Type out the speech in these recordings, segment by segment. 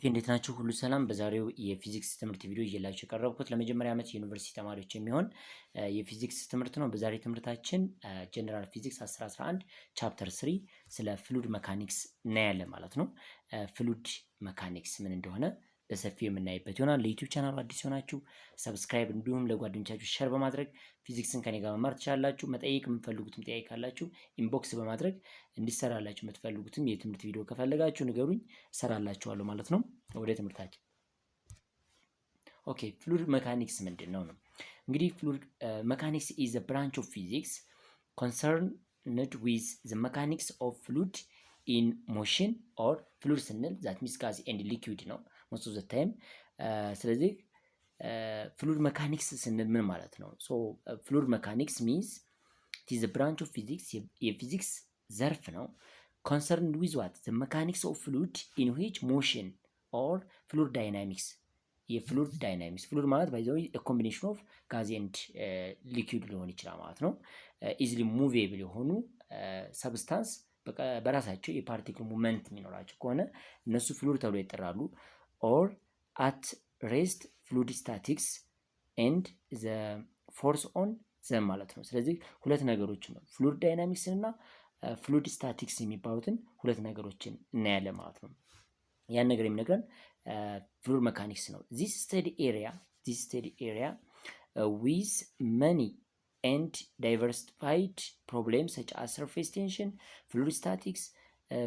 እንዴት ናችሁ? ሁሉ ሰላም። በዛሬው የፊዚክስ ትምህርት ቪዲዮ ይዤላችሁ የቀረብኩት ለመጀመሪያ ዓመት የዩኒቨርሲቲ ተማሪዎች የሚሆን የፊዚክስ ትምህርት ነው። በዛሬ ትምህርታችን ጀነራል ፊዚክስ 1011 ቻፕተር 3 ስለ ፍሉድ መካኒክስ እናያለን ማለት ነው። ፍሉድ መካኒክስ ምን እንደሆነ በሰፊው የምናይበት ይሆናል። ለዩቲዩብ ቻናሉ አዲስ የሆናችሁ ሰብስክራይብ፣ እንዲሁም ለጓደኞቻችሁ ሸር በማድረግ ፊዚክስን ከኔ ጋር መማር ትችላላችሁ። መጠየቅ የምትፈልጉትም ጥያቄ ካላችሁ ኢንቦክስ በማድረግ እንዲሰራላችሁ የምትፈልጉትም የትምህርት ቪዲዮ ከፈለጋችሁ ንገሩኝ፣ እሰራላችኋለሁ ማለት ነው። ወደ ትምህርታችን። ኦኬ ፍሉድ መካኒክስ ምንድን ነው? እንግዲህ ፍሉድ መካኒክስ ኢዝ a branch of physics concerned with the mechanics of fluid in motion or fluid ስንል that means gas and liquid ነው most of the time። ስለዚህ ፍሉድ መካኒክስ ስንል ምን ማለት ነው? ሶ ፍሉድ መካኒክስ means it is a branch of physics የፊዚክስ ዘርፍ ነው concerned with what the mechanics of fluid in which motion or fluid dynamics የፍሉድ ዳይናሚክስ ፍሉድ ማለት ባይ ዘ ወይ ኮምቢኔሽን ኦፍ ጋዝ ኤንድ ሊኩዊድ ሊሆን ይችላል ማለት ነው። ኢዝሊ ሙቬብል የሆኑ ሰብስታንስ በራሳቸው የፓርቲክል ሙቭመንት የሚኖራቸው ከሆነ እነሱ ፍሉድ ተብሎ ይጠራሉ። ኦር አት ሬስት ፍሉድ ስታቲክስ ኤንድ ዘ ፎርስ ኦን ዘም ማለት ነው። ስለዚህ ሁለት ነገሮችን ነው ፍሉድ ዳይናሚክስን እና ፍሉድ ስታቲክስ የሚባሉትን ሁለት ነገሮችን እናያለን ማለት ነው። ያን ነገር የሚነግረን ፍሉድ መካኒክስ ነው። this study area with many and diversified problems such as surface tension, fluid statics,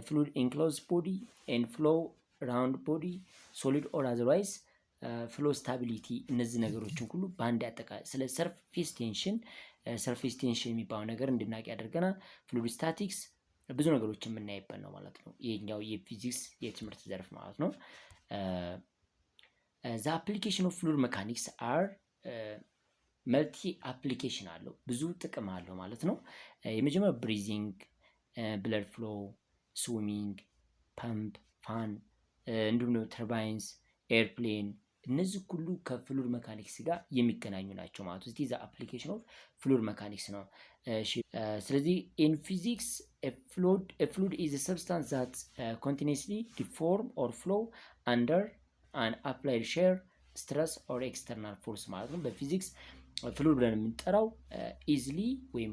fluid enclosed body and flow around body, solid or otherwise, flow stability እነዚህ ነገሮችን ሁሉ በአንድ ያጠቃልላል። ስለ ሰርፌስ ቴንሽን የሚባለው ነገር እንድናውቅ ያደርገናል። ፍሉድ ስታቲክስ ብዙ ነገሮችን የምናይበት ነው ማለት ነው። ይሄኛው የፊዚክስ የትምህርት ዘርፍ ማለት ነው። ዘ አፕሊኬሽን ኦፍ ፍሉድ መካኒክስ አር መልቲ አፕሊኬሽን አለው፣ ብዙ ጥቅም አለው ማለት ነው። የመጀመሪያው ብሪዚንግ፣ ብለድ ፍሎ፣ ስዊሚንግ፣ ፐምፕ፣ ፋን እንዲሁም ደግሞ ተርባይንስ፣ ኤርፕሌን እነዚህ ሁሉ ከፍሉድ መካኒክስ ጋር የሚገናኙ ናቸው ማለት ነው። ዘ አፕሊኬሽን ኦፍ ፍሉድ መካኒክስ ነው። ስለዚህ ኢን ፊዚክስ a fluid is a substance that continuously deform or flow under an applied shear, stress or external force ማለት ነው። በፊዚክስ ፍሉድ ብለን የምንጠራው ኢዝሊ ወይም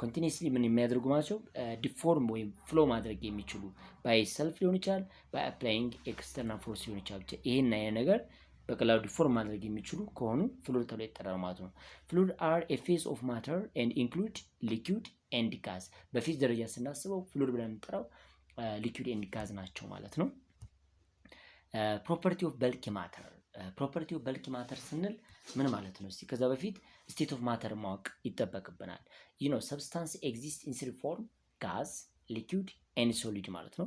ኮንቲኒስሊ ምን የሚያደርጉ ናቸው? ዲፎርም ወይም ፍሎ ማድረግ የሚችሉ ባይ ሰልፍ ሊሆን ይችላል፣ ባይ አፕላይንግ ኤክስተርናል ፎርስ ሊሆን ይችላል። ብቻ ይሄን ነገር በቀላሉ ዲፎርም ማድረግ የሚችሉ ከሆኑ ፍሉድ ተብሎ ይጠራል ማለት ነው። ፍሉድ አር ኤ ፌዝ ኦፍ ማተር ኤንድ ኢንክሉድ ሊኩዊድ ኤንድ ጋዝ። በፌዝ ደረጃ ስናስበው ፍሉድ ብለን የምንጠራው ሊኩዊድ ኤንድ ጋዝ ናቸው ማለት ነው። ፕሮፐርቲ ኦፍ በልኪ ማተር። ፕሮፐርቲ ኦፍ በልኪ ማተር ስንል ምን ማለት ነው? እስቲ ከዛ በፊት ስቴት ኦፍ ማተር ማወቅ ይጠበቅብናል። ሰብስታንስ ኤግዚስት ኢን ስሪ ፎርም ጋዝ፣ ሊኩዊድ ኤንድ ሶሊድ ማለት ነው።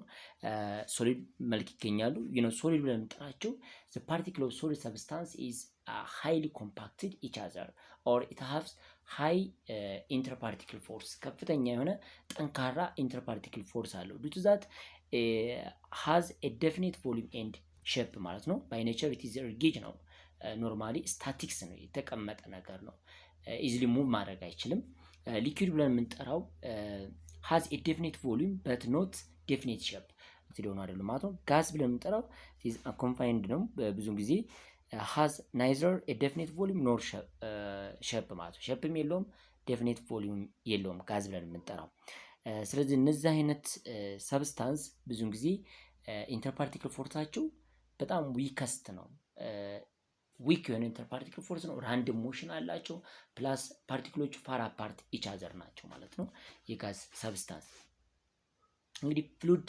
ሶሊድ መልክ ይገኛሉ። ሶሊድ ብለን የምንጠራቸው the particle of solid substance is highly compacted each other or it has high interparticle force ከፍተኛ የሆነ ጠንካራ interparticle force አለው። due to that has a definite volume and shape ማለት ነው። by nature it is rigid ነው። ኖርማሊ ስታቲክስ ነው፣ የተቀመጠ ነገር ነው። ኢዝሊ ሙቭ ማድረግ አይችልም። ሊኩዊድ ብለን የምንጠራው has a definite volume but not definite shape ስለሆነ አይደለም ማለት ነው። ጋዝ ብለን የምንጠራው is confined ነው። ብዙ ጊዜ has neither a definite volume nor shape ማለት ነው። ሼፕም የለውም definite volume የለውም ጋዝ ብለን የምንጠራው። ስለዚህ እነዚህ አይነት ሰብስታንስ ብዙ ጊዜ ኢንተርፓርቲክል ፎርሳቸው በጣም ዊከስት ነው። ዊክ የሆነ ኢንተርፓርቲክል ፎርስ ነው። ራንደም ሞሽን አላቸው። ፕላስ ፓርቲክሎቹ ፋር አፓርት ኢች አዘር ናቸው ማለት ነው። የጋዝ ሰብስታንስ እንግዲህ ፍሉድ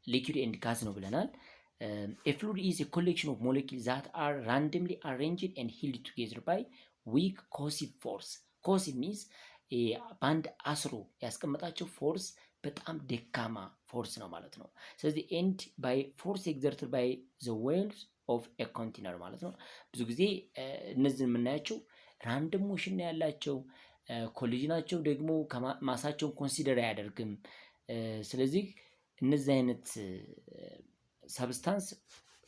ሊኩዊድ ኤንድ ጋዝ ነው ብለናል። a fluid is a collection of molecules that are randomly arranged and held together by weak cohesive force. cohesive means በአንድ አስሮ ያስቀመጣቸው ፎርስ በጣም ደካማ ፎርስ ነው ማለት ነው። ስለዚህ ኤንድ ባይ ፎርስ ኤግዘርትድ ባይ ዘ ዌልስ ኦፍ ኤ ኮንቴነር ማለት ነው። ብዙ ጊዜ እነዚህን የምናያቸው ራንደም ሞሽን ያላቸው፣ ኮሊዥናቸው ደግሞ ማሳቸውን ኮንሲደር አያደርግም። ስለዚህ እነዚህ አይነት ሰብስታንስ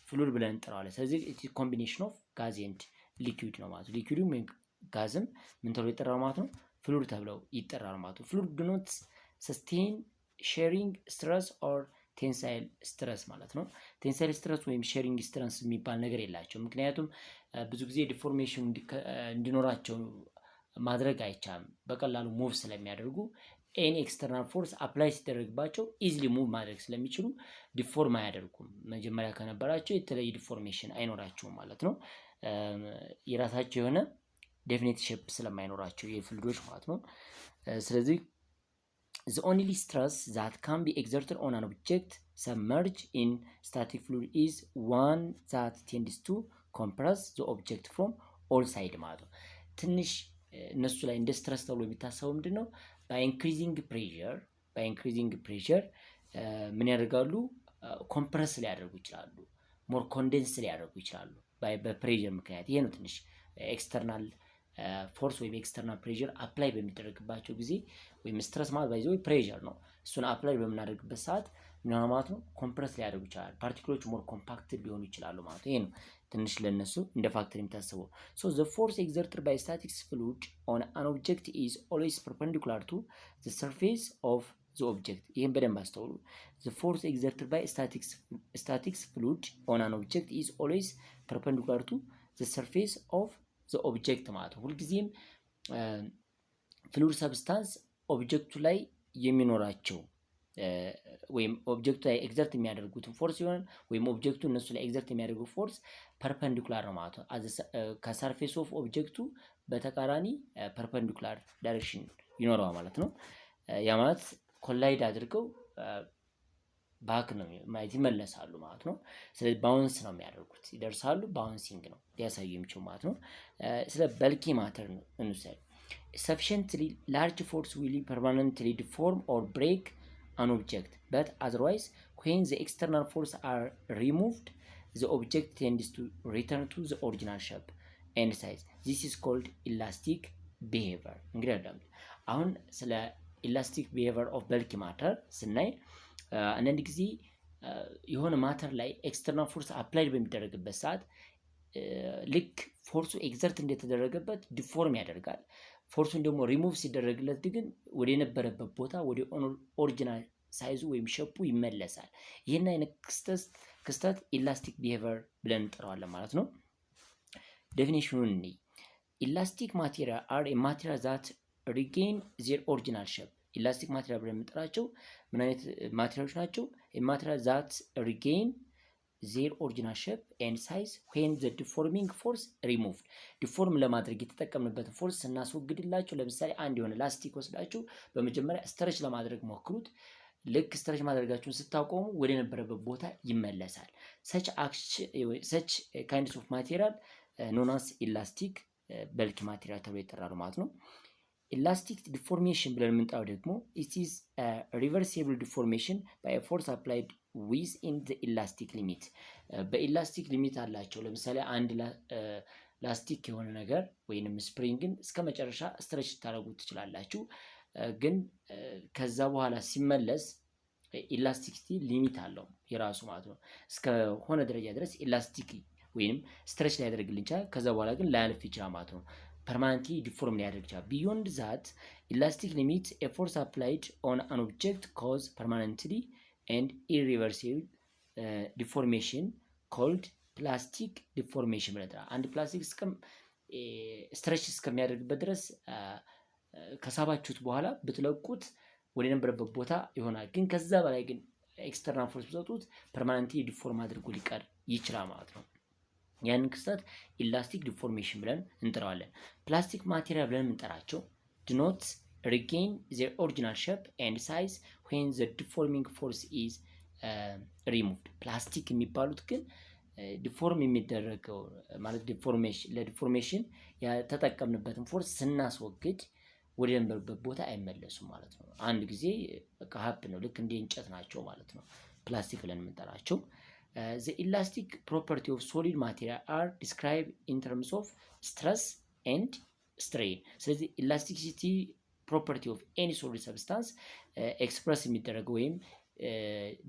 ፍሉድ ብለን እንጠራዋለን። ስለዚህ ኮምቢኔሽን ኦፍ ጋዝ ኤንድ ሊኩዊድ ነው ማለት ነው። ሊኩዊድም ጋዝም ምን ተብሎ ይጠራል ማለት ነው? ፍሉድ ተብለው ይጠራል ማለት ነው። ፍሉድ ዱ ኖት ሰስቴን ሼሪንግ ስትረስ ኦር ቴንሳይል ስትረስ ማለት ነው። ቴንሳይል ስትረስ ወይም ሼሪንግ ስትረስ የሚባል ነገር የላቸው። ምክንያቱም ብዙ ጊዜ ዲፎርሜሽን እንዲኖራቸው ማድረግ አይቻልም። በቀላሉ ሙቭ ስለሚያደርጉ ኤኒ ኤክስተርናል ፎርስ አፕላይ ሲደረግባቸው ኢዝሊ ሙቭ ማድረግ ስለሚችሉ ዲፎርም አያደርጉም። መጀመሪያ ከነበራቸው የተለየ ዲፎርሜሽን አይኖራቸውም ማለት ነው። የራሳቸው የሆነ ዴፊኒት ሼፕ ስለማይኖራቸው የፍሉዶች ማለት ነው። ስለዚህ the only stress that can be exerted on an object submerged in static fluid is one that tends to compress the object from all sides ማለት ነው። ትንሽ እነሱ ላይ እንደ ስትረስ ተብሎ የሚታሰበው ምንድን ነው? by increasing pressure ምን ያደርጋሉ? ኮምፕረስ ሊያደርጉ ይችላሉ። ሞር ኮንደንስ ሊያደርጉ ይችላሉ በፕሬዠር ምክንያት። ይሄ ነው ትንሽ ኤክስተርናል ፎርስ ወይም ኤክስተርናል ፕሬዠር አፕላይ በሚደረግባቸው ጊዜ ወይም ስትረስ ማለት ባይዘው ፕሬዠር ነው። እሱን አፕላይ በምናደርግበት ሰዓት ምን ማለት ነው? ኮምፕረስ ሊያደርጉ ይችላሉ። ፓርቲክሎች ሞር ኮምፓክትድ ሊሆኑ ይችላሉ ማለት ነው። ይሄ ነው ትንሽ ለነሱ እንደ ፋክተር የሚታሰበው። ሶ the force exerted by static fluid on an object is always perpendicular to the surface of the object. ይሄን በደንብ አስተውሉ። the force exerted by static fluid on an object is always perpendicular to the surface of the object ማለት ነው። ሁልጊዜም ፍሉድ ሰብስታንስ ኦብጀክቱ ላይ የሚኖራቸው ወይም ኦብጀክቱ ላይ ኤግዘርት የሚያደርጉትን ፎርስ ይሆናል ወይም ኦብጀክቱ እነሱ ላይ ኤግዘርት የሚያደርጉ ፎርስ ፐርፐንዲኩላር ነው ማለት ነው። ከሰርፌስ ኦፍ ኦብጀክቱ በተቃራኒ ፐርፐንዲኩላር ዳይሬክሽን ይኖረዋል ማለት ነው። ያ ማለት ኮላይድ አድርገው ባክ ነው ማለት ይመለሳሉ ማለት ነው። ስለዚህ ባውንስ ነው የሚያደርጉት፣ ይደርሳሉ። ባውንሲንግ ነው ሊያሳዩ የሚችሉ ማለት ነው። ስለ በልኪ ማተር ነው እንውሰድ። sufficiently large force will permanently deform or break an object, but otherwise when the external force are removed the object tends to return to the original shape and size. This is called elastic behavior. እንግዲህ አሁን ስለ elastic behavior of bulky matter ስናይ አንዳንድ ጊዜ የሆነ ማተር ላይ ኤክስተርናል ፎርስ አፕላይድ በሚደረግበት ሰዓት ልክ ፎርሱ ኤግዘርት እንደተደረገበት ዲፎርም ያደርጋል። ፎርሱን ደግሞ ሪሙቭ ሲደረግለት ግን ወደ የነበረበት ቦታ ወደ ኦሪጂናል ሳይዙ ወይም ሸፑ ይመለሳል። ይህን አይነት ክስተት ኢላስቲክ ቢሄቪየር ብለን እንጠራዋለን ማለት ነው። ዴፊኒሽኑን እንይ። ኢላስቲክ ማቴሪያል አር ኤ ማቴሪያል ዛት ሪጌን ዜር ኦሪጂናል ሼፕ። ኢላስቲክ ማቴሪያል ብለን የምንጠራቸው ምን አይነት ማቴሪያሎች ናቸው? ማቴሪያል ዛት ሪጌን ዜር ኦሪጂናል ሼፕ ኤንድ ሳይዝ ዌን ዘ ዲፎርሚንግ ፎርስ ሪሙቭድ። ዲፎርም ለማድረግ የተጠቀምንበትን ፎርስ ስናስወግድላቸው፣ ለምሳሌ አንድ የሆነ ላስቲክ ወስዳችሁ በመጀመሪያ ስትረች ለማድረግ ሞክሩት። ልክ ስትረች ማድረጋችሁን ስታቆሙ ወደ ነበረበት ቦታ ይመለሳል። ሰች ካይንድስ ኦፍ ማቴሪያል ኖን አስ ኢላስቲክ በልኪ ማቴሪያል ተብሎ ይጠራሉ ማለት ነው። ኢላስቲክ ዲፎርሜሽን ብለን የምንጠራው ደግሞ it is a reversible deformation by a force applied within the elastic limit። በኢላስቲክ ሊሚት አላቸው። ለምሳሌ አንድ ላስቲክ የሆነ ነገር ወይንም ስፕሪንግን እስከ መጨረሻ ስትሬች ታደርጉት ትችላላችሁ። ግን ከዛ በኋላ ሲመለስ ኢላስቲሲቲ ሊሚት አለው የራሱ ማለት ነው። እስከ ሆነ ደረጃ ድረስ ኢላስቲክ ወይንም ስትሬች ሊያደርግልን ይችላል። ከዛ በኋላ ግን ላያልፍ ይችላል ማለት ነው። permanently deform ሊያደርግ ይችላል። beyond that elastic limit a force applied on an object cause permanently and irreversible deformation called plastic deformation ብለናል። አንድ ፕላስቲክ ስትሬች እስከሚያደርግበት ድረስ ከሳባችሁት በኋላ ብትለቁት ወደ ነበረበት ቦታ ይሆናል። ግን ከዛ በላይ ግን ኤክስተርናል ፎርስ ብትሰጡት permanently deform አድርጎ ሊቀር ይችላል ማለት ነው። ያንን ክስተት ኢላስቲክ ዲፎርሜሽን ብለን እንጠራዋለን። ፕላስቲክ ማቴሪያል ብለን የምንጠራቸው do not regain their original shape and size when the deforming force is removed። ፕላስቲክ የሚባሉት ግን ዲፎርም የሚደረገው ማለት ለዲፎርሜሽን የተጠቀምንበትን ፎርስ ስናስወግድ ወደ ነበረበት ቦታ አይመለሱም ማለት ነው። አንድ ጊዜ በቃ ሀብ ነው፣ ልክ እንደ እንጨት ናቸው ማለት ነው ፕላስቲክ ብለን የምንጠራቸው። The elastic property of solid material are described in terms of stress and strain. ስለዚህ elasticity property of any solid substance express የሚደረገው ወይም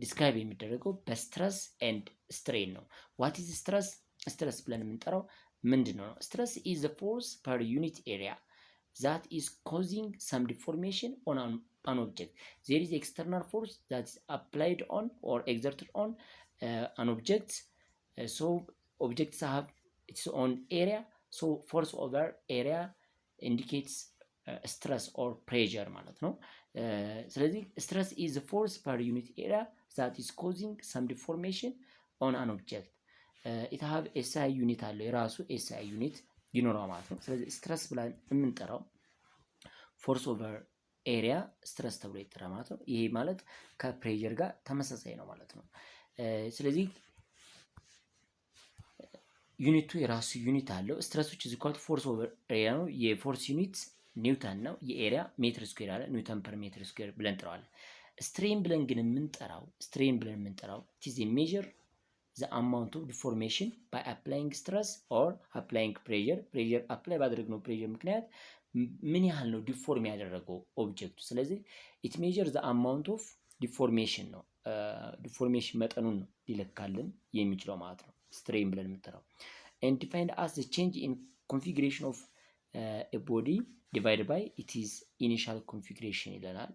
describe የሚደረገው በስትረስ and strain ነው። What is stress? stress ብለን የምንጠራው ምንድን ነው? Stress is the force per unit area that is causing some deformation on an an object. There is external force that is applied on or exerted on an object. So objects have its own area. So force over area indicates stress or pressure ማለት ነው። ስለዚህ stress is the force per unit area that is causing some deformation on an object. it have SI ዩኒት አለው የራሱ SI ዩኒት ይኖረዋል ማለት ነው። ስለዚህ ስትረስ ብለን የምንጠራው ፎርስ ኦቨር ኤሪያ ስትረስ ተብሎ ይጠራል ማለት ነው። ይሄ ማለት ከፕሬዠር ጋር ተመሳሳይ ነው ማለት ነው። ስለዚህ ዩኒቱ የራሱ ዩኒት አለው። ስትረሶች ኢዝ ኢኳል ቱ ፎርስ ኦቨር ኤሪያ ነው። የፎርስ ዩኒት ኒውተን ነው። የኤሪያ ሜትር ስኩዌር አለ። ኒውተን ፐር ሜትር ስኩዌር ብለን እንጠራዋለን። ስትሬን ብለን ግን የምንጠራው it is a measure the amount of deformation by applying stress or applying pressure apply ባደረግነው pressure ምክንያት ምን ያህል ነው ዲፎርም ያደረገው ኦብጀክቱ። ስለዚህ it measures the amount of deformation ነው። ዲፎርሜሽን መጠኑን ነው ሊለካልን የሚችለው ማለት ነው ስትሬን ብለን የምንጠራው። and defined as the change in configuration of a body divided by its initial configuration ይለናል።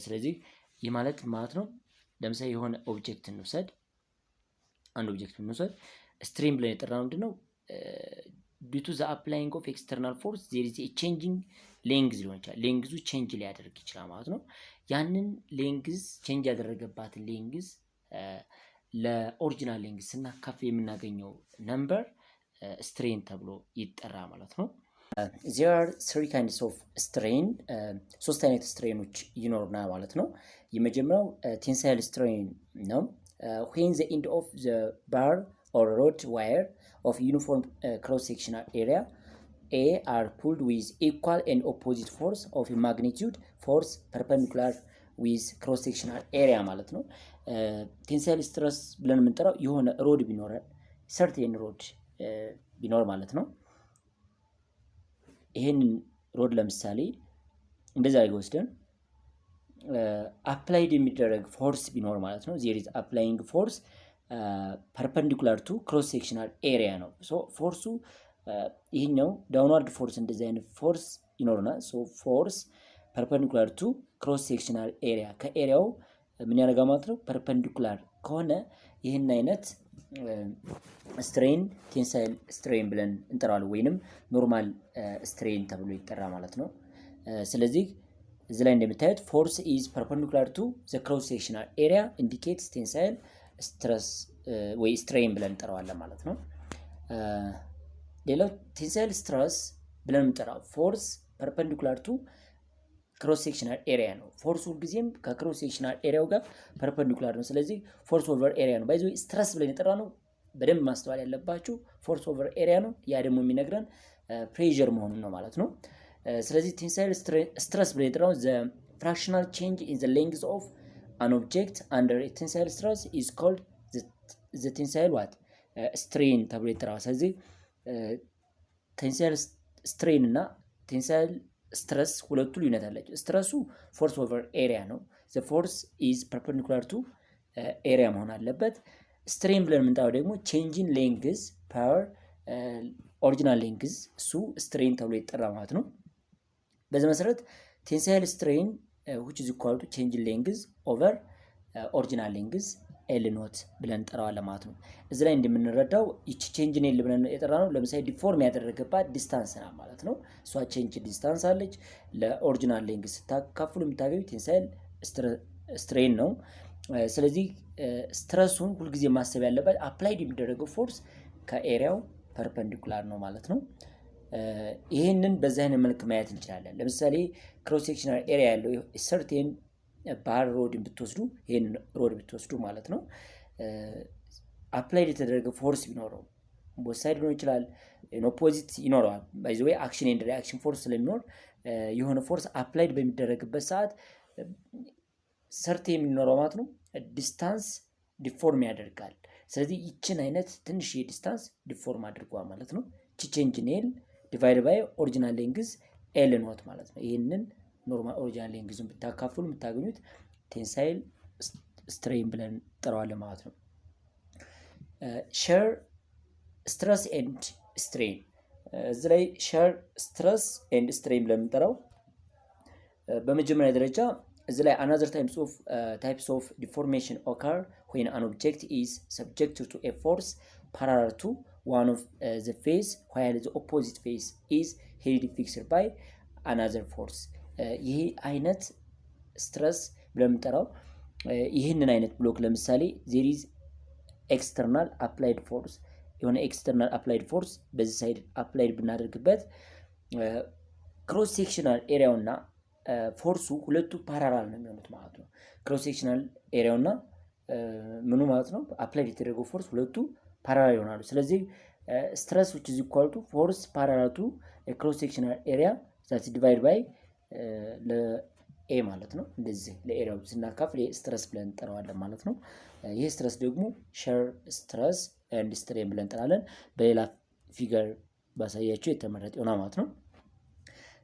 ስለዚህ ይህ ማለት ነው ለምሳሌ የሆነ ኦብጀክት እንውሰድ፣ አንድ ኦብጀክት እንውሰድ። ስትሬን ብለን የጠራነው ምንድነው? due to the applying of external force there is a changing length ሊሆን ይችላል። ሌንግዙ ቼንጅ ሊያደርግ ይችላል ማለት ነው። ያንን ሌንግዝ ቼንጅ ያደረገባትን ሌንግዝ ለኦሪጂናል ሌንግዝ ስናካፍ የምናገኘው ነምበር ስትሬን ተብሎ ይጠራ ማለት ነው። there are three kinds of strain ሶስት አይነት ስትሬኖች ይኖሩናል ማለት ነው። የመጀመሪያው ቴንሳይል ስትሬን ነው። when the end of the bar or rod wire of uniform cross sectional area A are pulled with equal and opposite force of a magnitude force perpendicular with cross sectional area ማለት ነው። ቴንሳይል ስትረስ ብለን የምንጠራው የሆነ ሮድ ቢኖረን ሰርቴን ሮድ ቢኖር ማለት ነው። ይሄንን ሮድ ለምሳሌ እንደዛ ላይ ወስደን አፕላይድ የሚደረግ ፎርስ ቢኖር ማለት ነው። there is applying force perpendicular to cross sectional area ነው። ሶ ፎርሱ ይሄኛው ዳውንዋርድ ፎርስ እንደዚህ አይነት ፎርስ ይኖርናል። ሶ ፎርስ perpendicular to cross sectional area ከኤሪያው ምን ያደርጋል ማለት ነው? perpendicular ከሆነ ይሄን አይነት ስትሬን ቴንሳይል ስትሬን ብለን እንጠራዋለን ወይንም ኖርማል ስትሬን ተብሎ ይጠራ ማለት ነው። ስለዚህ እዚህ ላይ እንደምታዩት ፎርስ ኢዝ ፐርፐንዲኩላር ቱ ዘ ክሮስ ሴክሽናል ኤሪያ ኢንዲኬትስ ቴንሳይል ስትረስ ወይ ስትሬን ብለን እንጠራዋለን ማለት ነው። ሌላው ቴንሳይል ስትረስ ብለን የምንጠራው ፎርስ ፐርፐንዲኩላር ቱ ክሮስ ሴክሽናል ኤሪያ ነው። ፎርስ ሁልጊዜም ከክሮስ ሴክሽናል ኤሪያው ጋር ፐርፐንዲኩላር ነው። ስለዚህ ፎርስ ኦቨር ኤሪያ ነው። ባይዞ ስትረስ ብለን የጠራ ነው። በደንብ ማስተዋል ያለባችሁ ፎርስ ኦቨር ኤሪያ ነው። ያ ደግሞ የሚነግረን ፕሬዠር መሆኑን ነው ማለት ነው። ስለዚህ ቴንሳይል ስትረስ ብለን የጠራው ዘ ፍራክሽናል ቼንጅ ኢን ዘ ሌንግዝ ኦፍ አን ኦብጀክት አንደር ቴንሳይል ስትረስ ኢዝ ኮልድ ዘ ቴንሳይል ዋት ስትሬን ተብሎ ይጠራል። ስለዚህ ቴንሳይል ስትሬን እና ቴንሳይል ስትረስ ሁለቱ ልዩነት አላቸው። ስትረሱ ፎርስ ኦቨር ኤሪያ ነው። ዘ ፎርስ ኢዝ ፐርፐንዲኩላር ቱ ኤሪያ መሆን አለበት። ስትሬን ብለን የምንጠራው ደግሞ ቼንጅን ሌንግዝ ፐር ኦሪጂናል ሌንግዝ እሱ ስትሬን ተብሎ ይጠራ ማለት ነው። በዚህ መሰረት ቴንሳይል ስትሬን which is equal to change in length over original length ኤል ኖት ብለን እንጠራዋለን ማለት ነው። እዚህ ላይ እንደምንረዳው ይቺ ቼንጅ ኤል ብለን የጠራነው ለምሳሌ ዲፎርም ያደረገባት ዲስታንስ ናት ማለት ነው። እሷ ቼንጅ ዲስታንስ አለች። ለኦሪጂናል ሌንግዝ ስታካፍሉ የምታገኙት ቴንሳይል ስትሬን ነው። ስለዚህ ስትረሱን ሁልጊዜ ማሰብ ያለበት አፕላይድ የሚደረገው ፎርስ ከኤሪያው ፐርፐንዲኩላር ነው ማለት ነው። ይህንን በዚህ አይነት መልክ ማየት እንችላለን። ለምሳሌ ክሮስ ሴክሽናል ኤሪያ ያለው ሰርቴን ባህር ሮድን ብትወስዱ ይሄን ሮድ ብትወስዱ ማለት ነው አፕላይድ የተደረገ ፎርስ ቢኖረው ቦት ሳይድ ሊሆን ይችላል፣ ኦፖዚት ይኖረዋል። ባይ ዘ ዌይ አክሽን ኤንድ ሪአክሽን ፎርስ ስለሚኖር የሆነ ፎርስ አፕላይድ በሚደረግበት ሰዓት ሰርቴን የሚኖረው ማለት ነው ዲስታንስ ዲፎርም ያደርጋል። ስለዚህ ይችን አይነት ትንሽ የዲስታንስ ዲፎርም አድርጓል ማለት ነው። ይቺ ቼንጅ ኤል ዲቫይድ ባይ ኦሪጂናል ሌንግዝ ኤል ኖት ማለት ነው። ይሄንን ኖርማል ኦሪጂናል ሌንግዙን ብታካፍሉ የምታገኙት ቴንሳይል ስትሬን ብለን እንጠራዋለን ማለት ነው። ሼር ስትረስ ኤንድ ስትሬን እዚህ ላይ ሼር ስትረስ ኤንድ ስትሬን ብለን የምንጠራው በመጀመሪያ ደረጃ እዚህ ላይ another types of deformation occur when an object is subjected to a force parallel to one of the face while the opposite face is held fixed by another force ይሄ አይነት ስትረስ ብለን የምንጠራው ይህንን አይነት ብሎክ ለምሳሌ there is external applied force የሆነ external applied force በዚህ ሳይድ applied ብናደርግበት ክሮስ ሴክሽናል ኤሪያውና ፎርሱ ሁለቱ ፓራላል ነው የሚሆኑት ማለት ነው። ክሮስ ሴክሽናል ኤሪያውና ምኑ ማለት ነው አፕላይድ የተደረገው ፎርስ ሁለቱ ፓራላል ይሆናሉ። ስለዚህ ስትረስ which is equal to force parallel to a cross sectional area that divided by ለኤ ማለት ነው። እንደዚህ ለኤሪያው ስናካፍል ስትረስ ብለን እንጠራዋለን ማለት ነው። ይሄ ስትረስ ደግሞ ሼር ስትረስ ኤንድ ስትሬን ብለን እንጠራለን። በሌላ ፊገር ባሳያችሁ የተመረጠ ይሆናል ማለት ነው።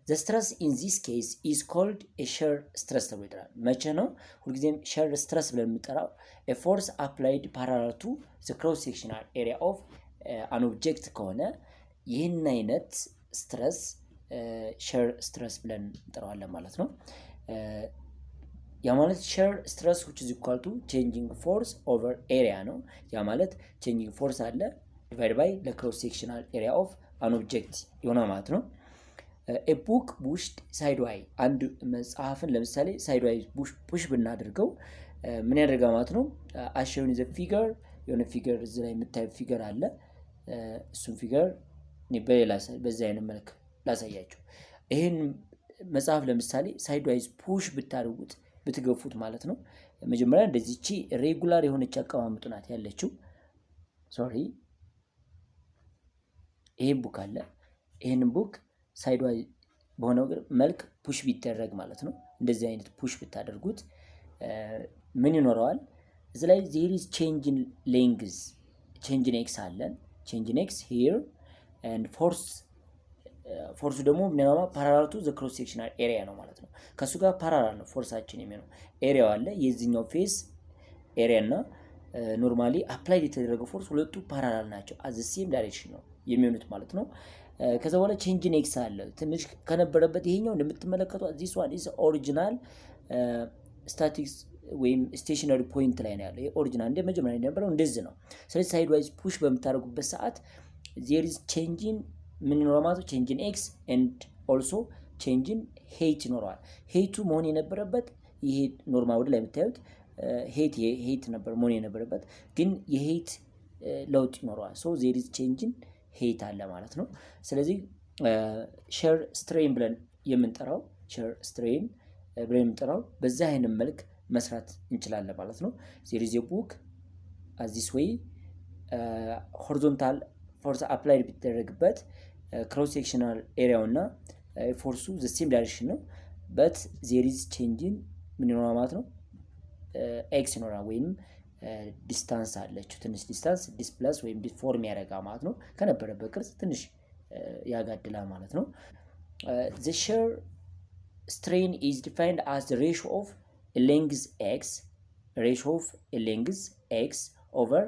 The stress in this case is called a shear stress ተብሎ ይጠራል። መቼ ነው ሁልጊዜም shear stress ብለን የምንጠራው? a force applied parallel to the cross sectional area of an object ከሆነ ይህን አይነት ስትረስ shear stress ብለን እንጠራዋለን ማለት ነው። ያ ማለት shear stress which is equal to changing force over area ነው። ያ ማለት changing force አለ divided by the cross sectional area of an object ይሆናል ማለት ነው። a book pushed sideways አንድ መጽሐፍን ለምሳሌ sideways push ብናደርገው ምን ያደርጋል ማለት ነው? as shown in the figure የሆነ ፊገር እዚህ ላይ የምታዩ ፊገር አለ። እሱን ፊገር በዚህ አይነት መልክ ላሳያችሁ። ይሄን መጽሐፍ ለምሳሌ sideways push ብታደርጉት ብትገፉት ማለት ነው መጀመሪያ እንደዚህ እቺ ሬጉላር የሆነች አቀማመጡ ናት ያለችው። ይሄን ቡክ አለ። ይሄንን ቡክ ሳይድዋይ በሆነ መልክ ፑሽ ቢደረግ ማለት ነው እንደዚህ አይነት ፑሽ ብታደርጉት ምን ይኖረዋል? እዚህ ላይ there is change in length change in x አለን change in x here and ፎርሱ ደግሞ ምንማ ፓራላል ቱ ዘ ክሮስ ሴክሽናል ኤሪያ ነው ማለት ነው። ከሱ ጋር ፓራላል ነው ፎርሳችን የሚሆነው ኤሪያው አለ የዚህኛው ፌስ ኤሪያ እና ኖርማሊ አፕላይድ የተደረገው ፎርስ ሁለቱ ፓራላል ናቸው አዝ ሴም ዳይሬክሽን ነው የሚሆኑት ማለት ነው። ከዛ በኋላ ቼንጅ ኢን ኤክስ አለ ትንሽ ከነበረበት ይሄኛው እንደምትመለከቱት this one is original ስታቲክስ ወይም ስቴሽነሪ ፖይንት ላይ ነው ያለው። ይሄ ኦሪጂናል እንደ መጀመሪያ እንደነበረው እንደዚህ ነው። ስለዚህ ሳይድዋይዝ ፑሽ በምታደርጉበት ሰዓት there is change in ምን ይኖራል ማለት ነው change in x and also change in height ይኖራል። ሄይቱ መሆን የነበረበት ይሄ ኖርማል ወደ ላይ የምታዩት ሄይት ነበር መሆን የነበረበት ግን የሄይት ለውጥ ይኖረዋል። so there is change in ሄይት አለ ማለት ነው። ስለዚህ ሼር ስትሬን ብለን የምንጠራው በዛ አይነት መልክ መስራት እንችላለን ማለት ነው። there is a book as this way horizontal force applied ቢደረግበት cross sectional area እና ፎርሱ the same direction ነው but there is change in ምን ይኖራል ማለት ነው x ይኖራል ወይም ዲስታንስ አለችው ትንሽ ዲስታንስ ዲስፕላስ ወይም ዲፎርም ያደርጋ ማለት ነው ከነበረበት ቅርጽ ትንሽ ያጋድላል ማለት ነው። the shear strain is defined as the ratio of a length x over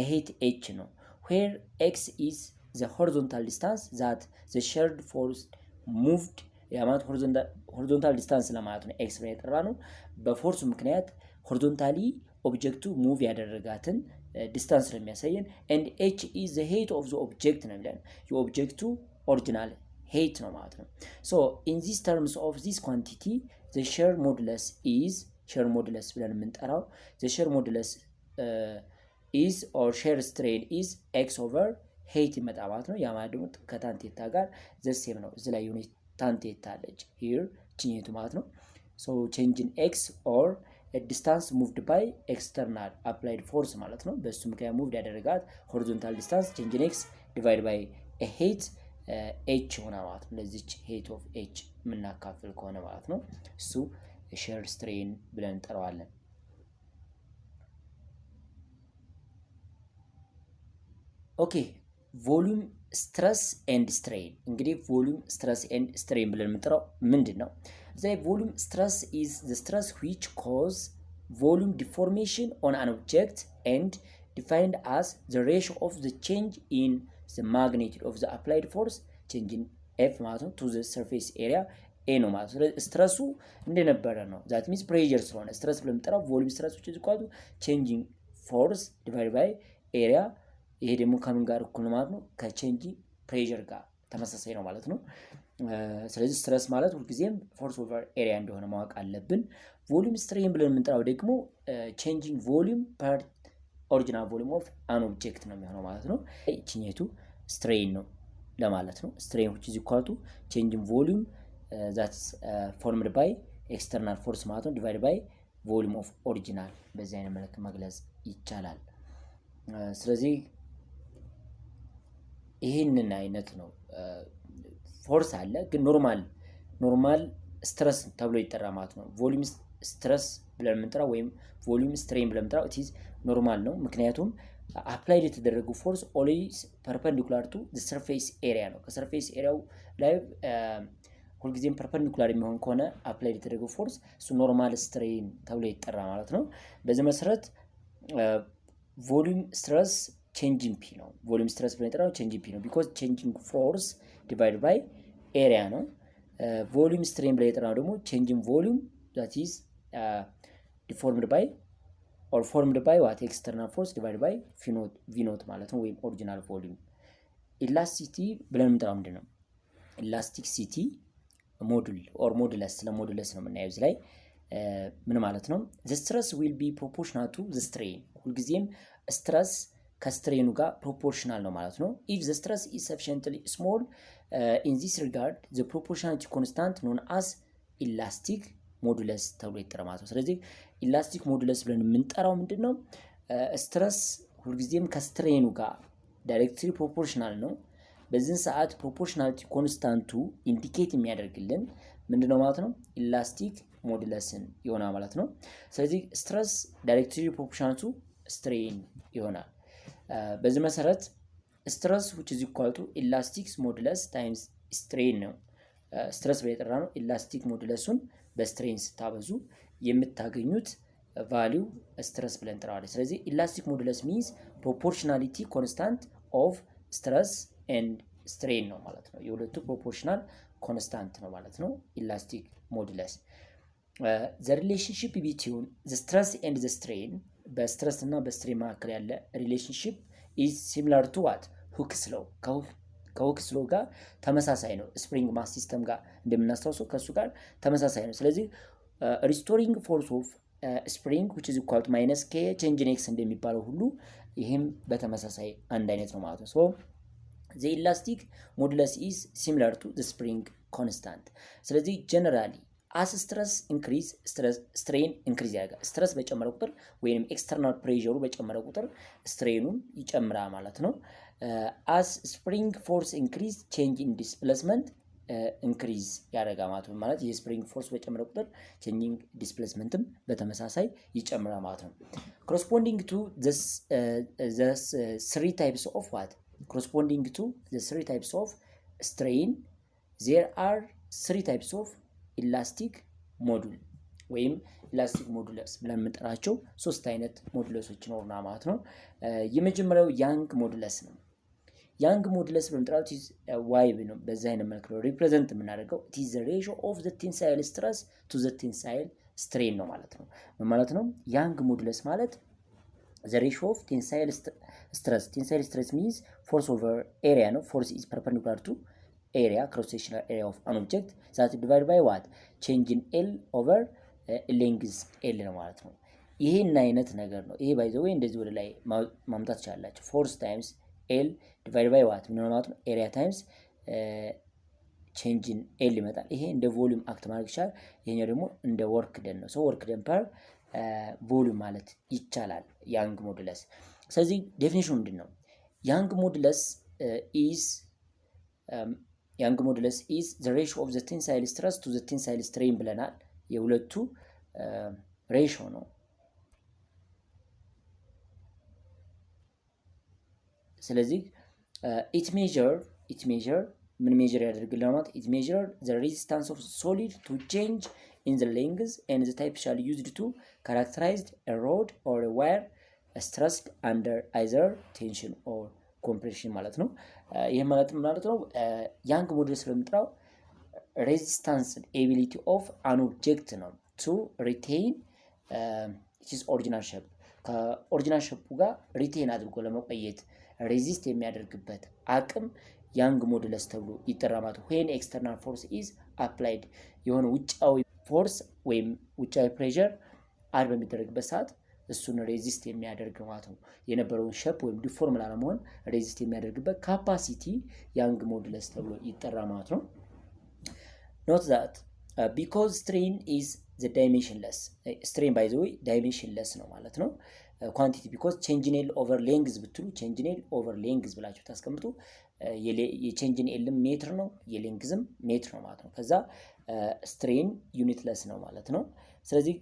a height h ነው where x is the horizontal distance that the sheared force moved ያማት horizontal distance ለማለት ነው x ላይ የጠራ ነው በፎርሱ ምክንያት ሆሪዞንታሊ ኦብጀክቱ ሙቭ ያደረጋትን ዲስታንስ ነው የሚያሳየን and h is the height of the object ነው የሚለን የኦብጀክቱ ኦሪጂናል height ነው ማለት ነው። so in these terms of this quantity the shear modulus ብለን የምንጠራው the shear modulus is or shear strain is x over height ይመጣ ማለት ነው። ያ ማለት ደግሞ ከታን ቴታ ጋር the same ነው። እዚህ ላይ የሆነ ታን ቴታ አለች here ቺኝቱ ማለት ነው። so change in x or a distance moved by external applied force ማለት ነው። በሱ ምክንያት ሙቭድ ያደረጋት horizontal distance change in x divided by a height h ሆነ ማለት ነው። ለዚች height of h የምናካፍል ከሆነ ማለት ነው እሱ shear strain ብለን እንጠራዋለን። ኦኬ ቮሉም ስትረስ ኤንድ ስትሬን እንግዲህ ቮሉም ስትረስ ኤንድ ስትሬን ብለን የምንጠራው ምንድን ነው? The volume stress is the stress which cause volume deformation on an object and defined as the ratio of the change in the magnitude of the applied force change in F ማለት ነው to the surface area ኤ ነው ማለት ነው። ስትረሱ እንደነበረ ነው። ዛት ሚንስ ፕሬዠር ስለሆነ ስትረስ ብለን የምንጠራው ቮሊዩም ስትረስ which is equal to changing force divided by area። ይሄ ደግሞ ከምን ጋር እኩል ነው ማለት ነው? ከቼንጂንግ ፕሬዠር ጋር ተመሳሳይ ነው ማለት ነው። ስለዚህ ስትረስ ማለት ሁልጊዜም ፎርስ ኦቨር ኤሪያ እንደሆነ ማወቅ አለብን። ቮሊዩም ስትሬን ብለን የምንጠራው ደግሞ ቼንጂንግ ቮሊዩም ፐር ኦሪጂናል ቮሊዩም ኦፍ አን ኦብጀክት ነው የሚሆነው ማለት ነው። ይችኛቱ ስትሬን ነው ለማለት ነው። ስትሬን which is equal to changing volume that's formed by external force ማለት ነው divided by volume of original በዚህ አይነት መልክ መግለጽ ይቻላል። ስለዚህ ይሄንን አይነት ነው ፎርስ አለ ግን ኖርማል ስትረስ ተብሎ ይጠራ ማለት ነው። ቮሊዩም ስትረስ ብለን የምንጠራው ወይም ቮሊዩም ስትሬን ብለን የምንጠራው it is ኖርማል ነው። ምክንያቱም አፕላይድ የተደረጉ ፎርስ ኦልዌይስ ፐርፐንዲኩላር ቱ ዘ ሰርፌስ ኤሪያ ነው። ከሰርፌስ ኤሪያው ላይ ሁልጊዜም ፐርፐንዲኩላር የሚሆን ከሆነ አፕላይድ የተደረገው ፎርስ እሱ ኖርማል ስትሬን ተብሎ ይጠራ ማለት ነው። በዚህ መሰረት ቮሊዩም ስትረስ ቼንጂንግ ፒ ነው። ቮሊዩም ስትረስ ብለን የጠራው ቼንጂንግ ፒ ነው ቢኮዝ ቼንጂንግ ፎርስ ዲቫይድ ባይ ኤሪያ ነው። ቮሊዩም ስትሬን ብለን የጠራው ደግሞ ቼንጂንግ ቮሊዩም ዛት ኢዝ ዲፎርምድ ባይ or formed by what external force divided by v naught ማለት ነው ወይም ኦሪጂናል ቮሊዩም። ኢላስቲሲቲ ብለን የምንጠራው ምንድን ነው? ኢላስቲሲቲ ሞዱል ኦር ሞዱለስ ስለ ሞዱለስ ነው የምናየው እዚህ ላይ ምን ማለት ነው? the stress will be proportional to the strain ሁልጊዜም ስትረስ ከስትሬኑ ጋር ፕሮፖርሽናል ነው ማለት ነው። if the stress is sufficiently small in this regard the proportionality constant known as elastic ሞዱለስ ተብሎ ይጠራል ማለት ነው። ስለዚህ ኢላስቲክ ሞዱለስ ብለን የምንጠራው ምንድን ነው? ስትረስ ሁልጊዜም ከስትሬኑ ጋር ዳይሬክትሊ ፕሮፖርሽናል ነው። በዚህን ሰዓት ፕሮፖርሽናሊቲ ኮንስታንቱ ኢንዲኬት የሚያደርግልን ምንድን ነው ማለት ነው? ኢላስቲክ ሞዱለስን ይሆናል ማለት ነው። ስለዚህ ስትረስ ዳይሬክትሊ ፕሮፖርሽናል ቱ ስትሬን ይሆናል። በዚህ መሰረት ስትረስ which is equal to elastic modulus times strain ነው። ስትረስ ብለን የጠራ ነው ኢላስቲክ ሞዱለሱን በስትሬን ስታበዙ የምታገኙት ቫልዩ ስትረስ ብለን እንጠራዋለን። ስለዚህ ኢላስቲክ ሞዱለስ ሚንስ ፕሮፖርሽናሊቲ ኮንስታንት ኦፍ ስትረስ ኤንድ ስትሬን ነው ማለት ነው። የሁለቱ ፕሮፖርሽናል ኮንስታንት ነው ማለት ነው ኢላስቲክ ሞዱለስ። ዘ ሪሌሽንሺፕ ቢትዊን ዘ ስትረስ ኤንድ ዘ ስትሬን በስትረስ እና በስትሬን መካከል ያለ ሪሌሽንሺፕ ኢዝ ሲሚላር ቱ ዋት ሁክስ ሎው ከሁክስ ሎው ጋር ተመሳሳይ ነው። ስፕሪንግ ማስ ሲስተም ጋር እንደምናስታውሰው ከሱ ጋር ተመሳሳይ ነው። ስለዚህ ሪስቶሪንግ ፎርስ ኦፍ ስፕሪንግ which is equal to minus k change in x እንደሚባለው ሁሉ ይህም በተመሳሳይ አንድ አይነት ነው ማለት ነው። so the elastic modulus is similar to the spring constant። ስለዚህ generally as stress increase strain increase ያደርጋል። ስትረስ በጨመረ ቁጥር ወይም ኤክስተርናል ፕሬሸሩ በጨመረ ቁጥር ስትሬኑን ይጨምራል ማለት ነው። as spring force increase change in displacement ኢንክሪዝ ያደርጋል ማለት ነው። ማለት የስፕሪንግ ፎርስ በጨመረ ቁጥር ቼንጂንግ ዲስፕሌስመንትም በተመሳሳይ ይጨምራል ማለት ነው። ኮረስፖንዲንግ ቱ ዘ ስሪ ታይፕስ ኦፍ ዋት ኮረስፖንዲንግ ቱ ዘ ስሪ ታይፕስ ኦፍ ስትሬን ዜር አር ስሪ ታይፕስ ኦፍ ኢላስቲክ ሞዱል ወይም ኢላስቲክ ሞዱለስ ብለን የምንጠራቸው ሶስት አይነት ሞዱለሶች ይኖሩና ማለት ነው። የመጀመሪያው ያንግ ሞዱለስ ነው። ያንግ ሞዱለስ በመጥራው ዋይ ነው። በዛ አይነት መልኩ ነው ሪፕሬዘንት የምናደርገው it is the ratio of the tensile stress to the tensile strain ነው ማለት ነው። ምን ማለት ነው? ያንግ ሞዱለስ ማለት the ratio of tensile stress means force over area ነው። force is perpendicular to area cross sectional area of an object that divided by what change in L over length L ነው ማለት ነው። ይሄን አይነት ነገር ነው። ይሄ ባይ ዘ ወይ እንደዚህ ወደ ላይ ማምጣት ይችላልላችሁ force times L divided by what ምን ማለት ነው? ኤሪያ ታይምስ ቼንጅ ኢን ኤል ይመጣል። ይሄ እንደ ቮሊዩም አክት ማድረግ ይችላል። ይሄኛው ደግሞ እንደ ወርክ ደን ነው። ሶ ወርክ ደን ፐር ቮሊዩም ማለት ይቻላል ያንግ ሞዱለስ። ስለዚህ ዴፊኒሽኑ ምንድን ነው? ያንግ ሞዱለስ ኢዝ ዘ ሬሽዮ ኦፍ ዘ ቴንሳይል ስትረስ ቱ ዘ ቴንሳይል ስትሬን ብለናል። የሁለቱ ሬሽዮ ነው። ስለዚህ ኢት ሜዥር ምን ሜዥር ያደርግልናል ማለት ኢት ሜዥር ዘ ሬዚስታንስ ኦፍ ሶሊድ ቱ ቼንጅ ኢን ዘ ሌንግዝ ኤንድ ዘ ታይፕ ሻል ዩዝድ ቱ ካራክተራይዝድ ኤ ሮድ ኦር ኤ ዋየር ስትረስድ አንደር አይዘር ቴንሽን ኦር ኮምፕሬሽን ማለት ነው። ይህ ማለት ነው ያንግ ሞዱለስ ስለምንጠራው resistance ability of an object ነው to retain its original shape ከኦሪጂናል ሼፑ ጋር ሪቴን አድርጎ ለመቆየት ሬዚስት የሚያደርግበት አቅም ያንግ ሞዱለስ ተብሎ ይጠራል ማለት ነው። when external force is applied የሆነ ውጫዊ ፎርስ ወይም ውጫዊ ፕሬሸር አድ በሚደረግበት ሰዓት እሱን ሬዚስት የሚያደርግ ማለት ነው። የነበረውን ሼፕ ወይም ዲፎርም ላለመሆን ሬዚስት የሚያደርግበት ካፓሲቲ ያንግ ሞዱለስ ተብሎ ይጠራል ማለት ነው። note that because strain is the dimensionless strain by the way dimensionless ነው ማለት ነው። ኳንቲቲ ቢኮዝ ቼንጅን ኤል ኦቨር ሌንግዝ ብትሉ ቼንጅን ኤል ኦቨር ሌንግዝ ብላችሁ ታስቀምጡ የቼንጅን ኤልም ሜትር ነው የሌንግዝም ሜትር ነው ማለት ነው። ከዛ ስትሬን ዩኒትለስ ነው ማለት ነው። ስለዚህ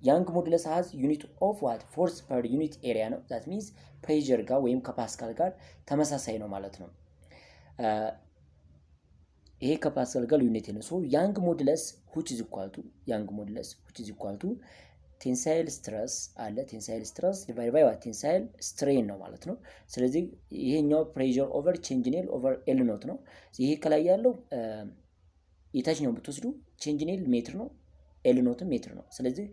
ያንግ ሞዱለስ ሃዝ ዩኒት ኦፍ ዋት ፎርስ ፐር ዩኒት ኤሪያ ነው። ዛት ሚንስ ፕሬሸር ጋር ወይም ከፓስካል ጋር ተመሳሳይ ነው ማለት ነው። ይሄ ከፓስካል ጋር ዩኒት ነው። ሶ ያንግ ሞዱለስ which is equal to ያንግ ሞዱለስ which is equal to ቴንሳይል ስትረስ አለ። ቴንሳይል ስትረስ ዲቫይድ ባይ ዋት ቴንሳይል ስትሬን ነው ማለት ነው። ስለዚህ ይሄኛው ፕሬሸር ኦቨር ቼንጅን ኤል ኦቨር ኤል ኖት ነው። ይሄ ከላይ ያለው የታችኛው ብትወስዱ ቼንጅን ኤል ሜትር ነው፣ ኤል ኖትም ሜትር ነው። ስለዚህ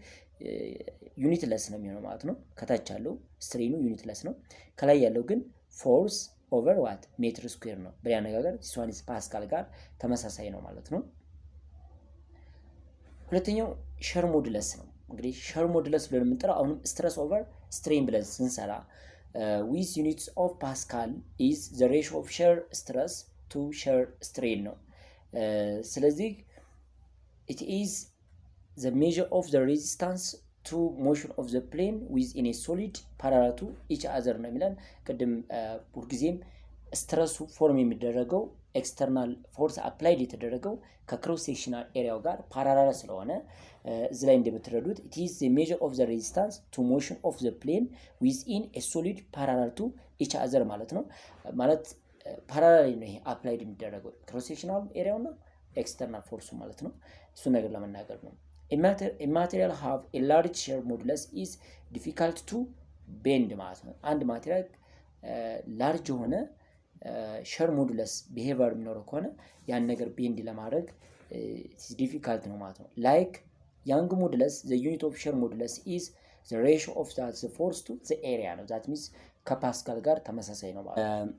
ዩኒት ለስ ነው የሚሆነው ማለት ነው። ከታች ያለው ስትሬኑ ዩኒት ለስ ነው። ከላይ ያለው ግን ፎርስ ኦቨር ዋት ሜትር ስኩዌር ነው። በሌላ አነጋገር ሲሷንስ ፓስካል ጋር ተመሳሳይ ነው ማለት ነው። ሁለተኛው ሸር ሞዱለስ ነው። እንግዲህ ሸር ሞዱለስ ብለን የምንጠራው አሁንም ስትረስ ኦቨር ስትሬን ብለን ስንሰራ ዊዝ ዩኒትስ ኦፍ ፓስካል ኢዝ ዘ ሬሽዮ ኦፍ ሸር ስትረስ ቱ ሸር ስትሬን ነው። ስለዚህ ኢት ኢዝ ዘ ሜዥር ኦፍ ዘ ሬዚስታንስ ቱ ሞሽን ኦፍ ዘ ፕሌን ዊዝ ኢን ኤ ሶሊድ ፓራላል ቱ ኢች አዘር ነው የሚለን። ቅድም ሁልጊዜም ስትረሱ ፎርም የሚደረገው ኤክስተርናል ፎርስ አፕላይድ የተደረገው ከክሮስ ሴክሽናል ኤሪያው ጋር ፓራላል ስለሆነ እዚ ላይ እንደምትረዱት it is the measure of the resistance to motion of the plane within a solid parallel to each other ማለት ነው። ማለት ፓራላል ነው ይሄ አፕላይድ የሚደረገው ክሮስ ሴክሽናል ኤሪያውና ኤክስተርናል ፎርሱ ማለት ነው። እሱ ነገር ለመናገር ነው። a material have a large shear modulus is difficult to bend ማለት ነው። አንድ ማቴሪያል ላርጅ የሆነ ሸር ሞዱለስ ቢሄቪየር የሚኖረው ከሆነ ያን ነገር ቤንድ ለማድረግ ዲፊካልት ነው ማለት ነው። ላይክ ያንግ ሞዱለስ ዘ ዩኒት ኦፍ ሸር ሞዱለስ ኢዝ ዘ ሬሽዮ ኦፍ ዘ ፎርስ ቱ ዘ ኤሪያ ነው። ዛት ሚንስ ከፓስካል ጋር ተመሳሳይ ነው ማለት ነው።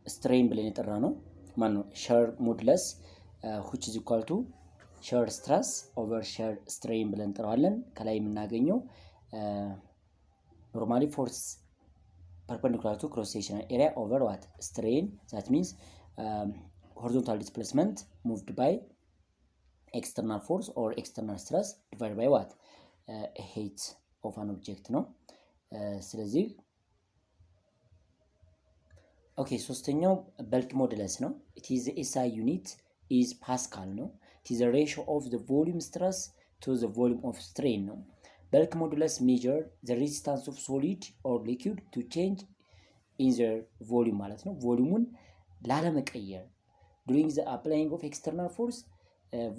ስትሬን ብለን የጠራ ነው ማን ነው ሸር ሞዱለስ which is equal to ሸር ስትረስ ኦቨር ሸር ስትሬን ብለን እንጠራዋለን። ከላይ የምናገኘው ኖርማሊ ፎርስ perpendicular to cross sectional area over what strain. That means horizontal displacement moved by external force or external stress divided by what height of an object ነው። ስለዚህ ኦኬ ሶስተኛው በልክ ሞዱለስ ነው። it is the SI unit is Pascal ነው። it is the ratio of the volume stress to the volume of strain ነው። bulk modulus measure the resistance of solid or liquid to change in their volume ማለት ነው። ቮሊዩሙን ላለመቀየር during the applying of external force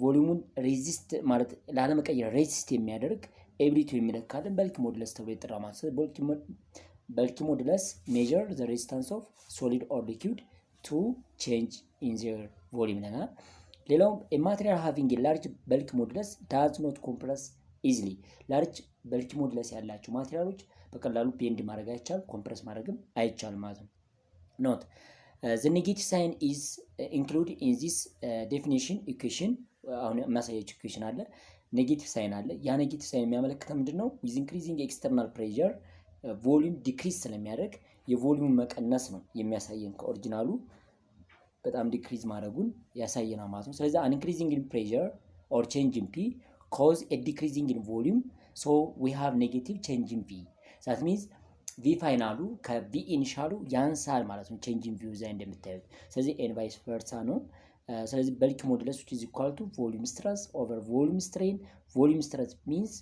ቮሊዩሙን ሬዚስት ማለት ላለመቀየር ሬዚስት የሚያደርግ ኤቢሊቲ የሚለካልን በልክ ሞዱለስ ተብሎ ይጠራል ማለት ነው። bulk modulus measure the resistance of solid or liquid to change in their volume ይለናል። ሌላው a material having a large bulk modulus does not compress ኢዚሊ ላርጅ በልክ ሞዱለስ ያላቸው ማቴሪያሎች በቀላሉ ቤንድ ማድረግ አይቻል ኮምፕረስ ማድረግም አይቻልም ማለት ነው። ኖት the negative sign is included in this definition equation አሁን ማሳያችሁ ኢኩዌሽን አለ ኔጌቲቭ ሳይን አለ። ያ ኔጌቲቭ ሳይን የሚያመለክተው ምንድነው? with increasing external pressure ቮሊዩም ዲክሪዝ ስለሚያደርግ የቮሊዩም መቀነስ ነው የሚያሳየን ከኦሪጂናሉ በጣም ዲክሪዝ ማድረጉን ያሳየናል ማለት ነው። ስለዚህ an increasing in pressure or change in P cause a decreasing in volume, so we have negative change in V. That means V ፋይናሉ ከV ኢኒሻሉ ያንሳል ማለት ነው። change in V እዛ እንደምታዩት ስለዚህ n vice versa ነው። ስለዚህ bulk modulus which is equal to volume stress over volume strain. volume stress means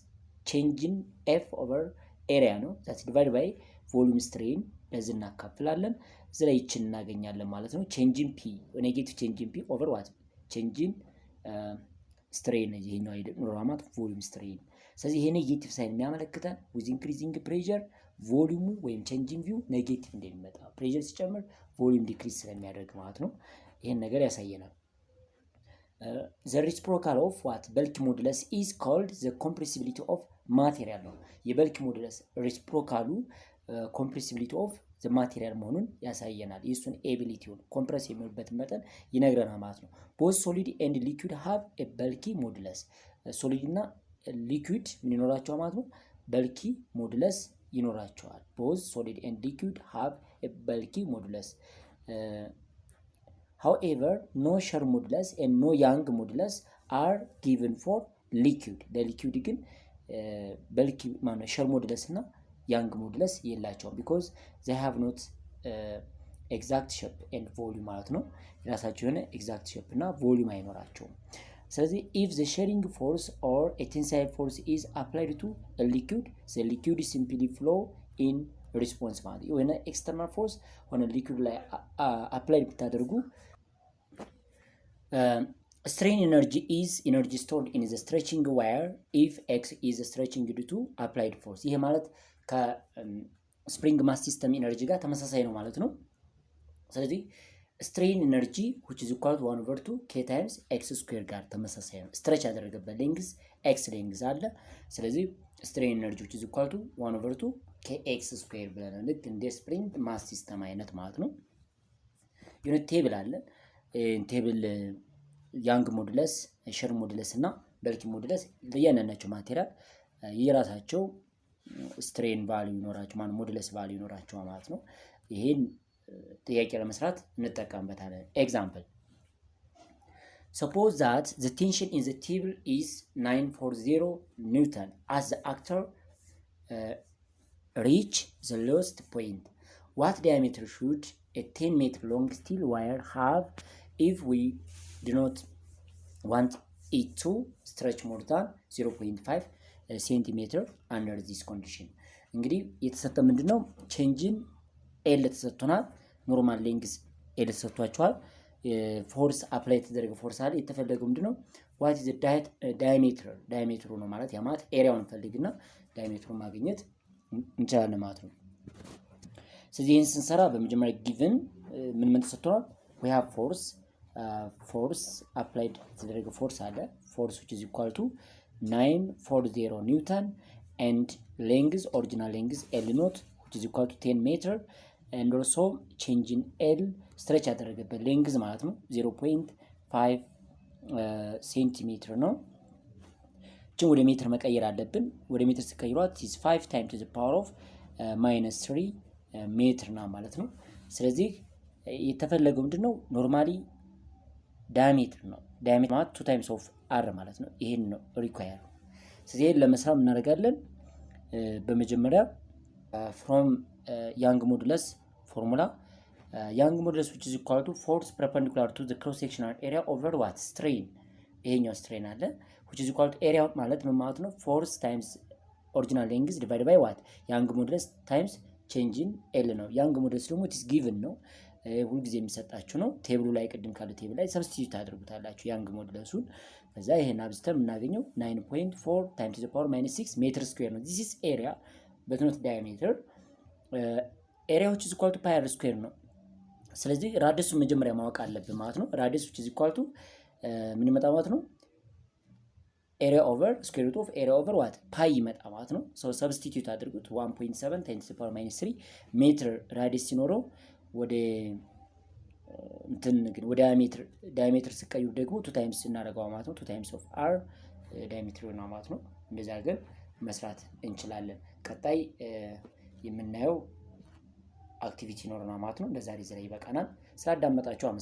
change in F over area ነው። that's divided by volume strain ለዚህ እናካፍላለን። እዚህ ላይ ይችን እናገኛለን ማለት ነው። change in P negative change in P over what change in ስትሬን ይሄኛው አይደለም ኖርማል ቮሊዩም ስትሬን። ስለዚህ ይሄ ኔጌቲቭ ሳይን የሚያመለክተን with increasing pressure ቮሊዩሙ ወይም changing view ኔጌቲቭ እንደሚመጣ ፕሬሸር ሲጨምር ቮሊዩም ዲክሪዝ ስለሚያደርግ ማለት ነው። ይሄን ነገር ያሳየናል። the reciprocal of what bulk modulus is called the compressibility of material ነው። የበልክ ሞዱለስ ሪሲፕሮካሉ compressibility of the material መሆኑን ያሳየናል። የእሱን ኤቢሊቲውን ኮምፕረስ የሚሆንበትን መጠን ይነግረናል ማለት ነው። both solid and liquid have a bulky modulus ሶሊድ እና ሊኩዊድ ምን ይኖራቸዋል ማለት ነው? በልኪ ሞዱለስ ይኖራቸዋል። both solid and liquid have a bulky modulus however no shear modulus and no Young modulus are given for liquid ለሊኩዊድ ግን በልኪ ማለት shear modulus እና Young modulus የላቸውም because they have not exact shape and volume ማለት ነው። የራሳቸው የሆነ exact shape እና volume አይኖራቸውም። ስለዚህ if the shearing force or a tensile force is applied to a liquid the liquid simply flow in response ማለት ነው። የሆነ external force ሆነ liquid ላይ applied ብታደርጉ strain energy is energy stored in the stretching wire if x is stretching due to applied force ይሄ ማለት ከስፕሪንግ ማስ ሲስተም ኢነርጂ ጋር ተመሳሳይ ነው ማለት ነው። ስለዚህ strain energy which is equal to 1/2 k times x square ጋር ተመሳሳይ ነው። ስትሬች ያደረገበት ሌንግዝ x ሌንግዝ አለ። ስለዚህ strain energy which is equal to 1/2 kx square ብለን ልክ እንደ ስፕሪንግ ማስ ሲስተም አይነት ማለት ነው። ዩኒት ቴብል አለ። ቴብል ያንግ ሞዱለስ፣ ሼር ሞዱለስ እና በልኪ ሞዱለስ ለያናቸው ማቴሪያል የራሳቸው ስትሬን ቫልዩ ይኖራቸው ማለት ሞዱለስ ቫልዩ ይኖራቸው ማለት ነው። ይሄን ጥያቄ ለመስራት እንጠቀምበታለን። ኤግዛምፕል suppose that the tension in the table is 940 Newton as the actor reach the lowest point. What diameter should a 10 meter long steel wire have if we do not want it to stretch more than 0.5 centimeter under this condition? እንግዲህ የተሰጠ ምንድነው ቼንጅን ኤል ተሰጥቶናል። ኖርማል ሌንግዝ ኤል ተሰጥቷቸዋል። ፎርስ አፕላይ የተደረገ ፎርስ አለ። የተፈለገው ምንድነው ዋት ኢዝ ዳያሜትሩ ነው ማለት ያ ማለት ኤሪያውን እንፈልግና ዳያሜትሩን ማግኘት እንችላለን ማለት ነው። ስለዚህ ይህን ስንሰራ በመጀመሪያ ጊቭን ምን ተሰጥቶናል? we have force applied የተደረገ ፎርስ አለ። force which is equal to 940 Newton and length original length L naught which is equal to 10 meter and also change in L stretch ያደረገበት length ማለት ነው 0.5 ሴንቲሜትር ነው። እቺን ወደ ሜትር መቀየር አለብን። ወደ ሜትር ሲቀይሯት is 5 times to the power of -3 ሜትር ነው ማለት ነው። ስለዚህ የተፈለገው ምንድነው ኖርማሊ ዳያሜትር ነው። ዳያሜትር ማለት 2 times of r ማለት ነው። ይሄን ነው ሪኳየር። ስለዚህ ይሄን ለመስራት እናደርጋለን። በመጀመሪያ from Young modulus formula Young modulus which is equal to force perpendicular to the cross sectional area over what strain ይሄኛው strain አለ which is equal to area ማለት ምን ማለት ነው? force times original length divided by what Young modulus times change in L ነው። Young modulus ደግሞ it is given ነው። ሁሉ ጊዜ የሚሰጣችሁ ነው። ቴብሉ ላይ ቅድም ካለ ቴብል ላይ ሰብስቲዩት ታደርጉታላችሁ Young modulusun። ከዛ ይሄን አብዝተን የምናገኘው 9.4 times to the power -6 ሜትር ስኩዌር ነው። this is area but not diameter area which is equal to pi r square ነው። ስለዚህ ራዲየሱን መጀመሪያ ማወቅ አለብን ማለት ነው። ራዲየስ which is equal to ምን ይመጣ ማለት ነው? area over square root of area over what pi ይመጣ ማለት ነው። so substitute አድርጉት 1.7 times to the power -3 ሜትር ራዲየስ ሲኖረው ወደ እንትን ግን ወደ ዳያሜትር ሲቀይሩ ደግሞ 2 times እናደርገው ማለት ነው። 2 times of r ዳያሜትር ነው ማለት ነው። እንደዛ አድርገን መስራት እንችላለን። ቀጣይ የምናየው አክቲቪቲ ኖርና ማለት ነው። እንደዛ ሪዘራ ይበቃናል። ስላዳመጣችሁ